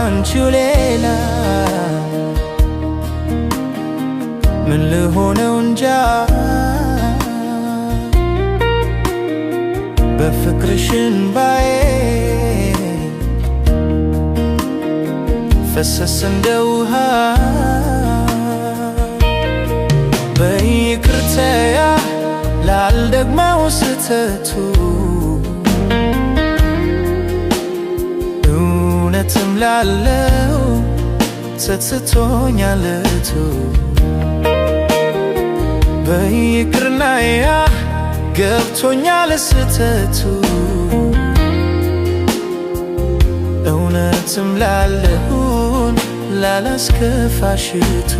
ካንቺው ሌላ ምን ልሆነው እንጃ በፍቅርሽ እንባዬ ፈሰስ እንደ ውሃ በይቅርታያ ላልደግመው ስህተቱ እውነትም ላለው ሰጥቶኛል እቱ በይቅርናያ ገብቶኛል ስህተቱ እውነትም ላለሁን ላላስከፋሽቱ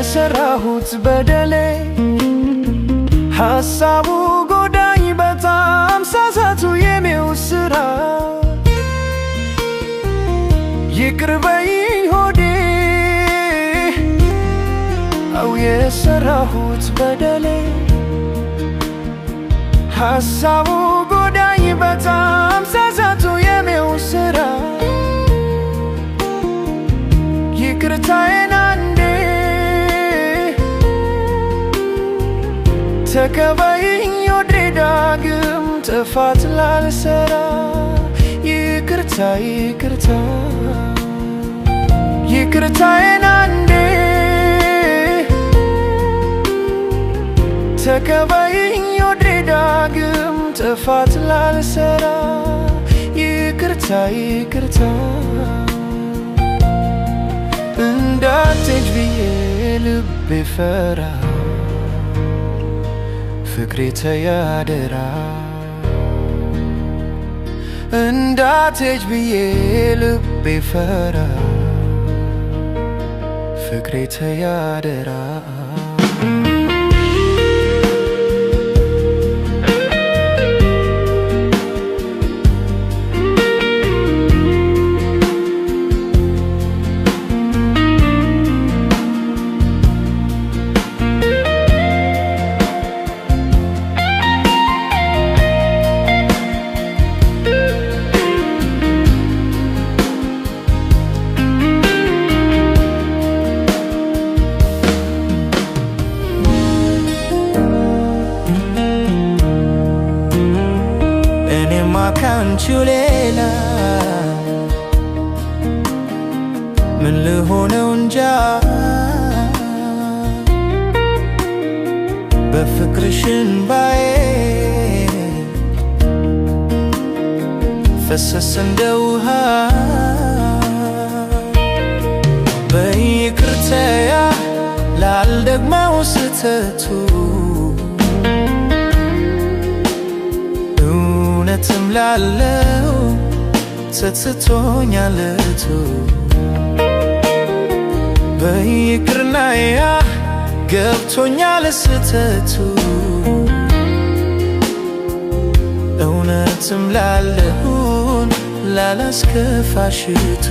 የሰራሁት በደሌ ሐሳቡ ጎዳኝ በጣም ሳሳቱ የኔው ስራ ይቅር በይኝ ሆዴ አው የሰራሁት በደሌ ሐሳቡ ጎዳኝ በጣም ሳሳቱ የኔው ስራ ይቅርታዬን ተቀበይኝ ወዴ ዳግም ጥፋት ላልሰራ ይቅርታ ይቅርታ ይቅርታዬን አንዴ ተቀበይኝ ወዴ ዳግም ጥፋት ላልሰራ ይቅርታ ይቅርታ እንዳትሄጂ ብዬ ልቤ ፈራ ፍቅሬ ተያደራ እንዳትሄጂ ብዬ ልቤ ፈራ ፍቅሬ ተያደራ ካንቺው ሌላ ምን ልሆነው እንጃ በፍቅርሽ እንባዬ ፈሰስ እንደ ውሃ በይቅርታያ ላልደግመው ስህተቱ እውነትም ላለው ሰጥቶኛል እቱ በይቅርናያ ገብቶኛል ስህተቱ እውነትም ላለሁን ላላስከፋሽቱ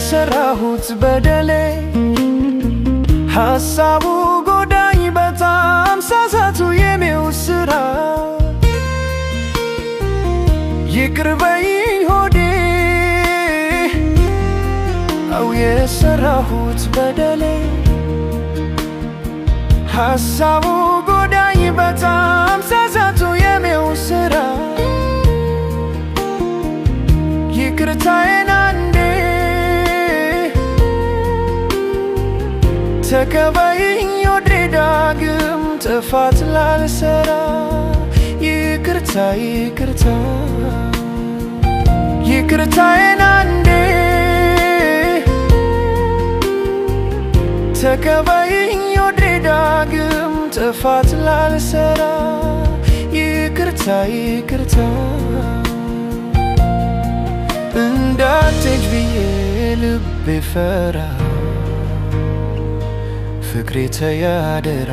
የሰራሁት በደሌ ሐሳቡ ጎዳኝ በጣም ሳሳቱ የኔው ስራ ይቅር በይኝ ሆዴ አው የሰራሁት በደሌ ሐሳቡ ጎዳኝ በጣም ሳሳቱ የኔው ሥራ ይቅርታዬን አንዴ ተቀበይኝ ወዴ ዳግም ጥፋት ላልሰራ ይቅርታ ይቅርታ ይቅርታዬን አንዴ ተቀበይኝ ወዴ ዳግም ጥፋት ላልሰራ ይቅርታ ይቅርታ እንዳትሄጂ ብዬ ልቤ ፈራ ፍቅሬ ተይ አደራ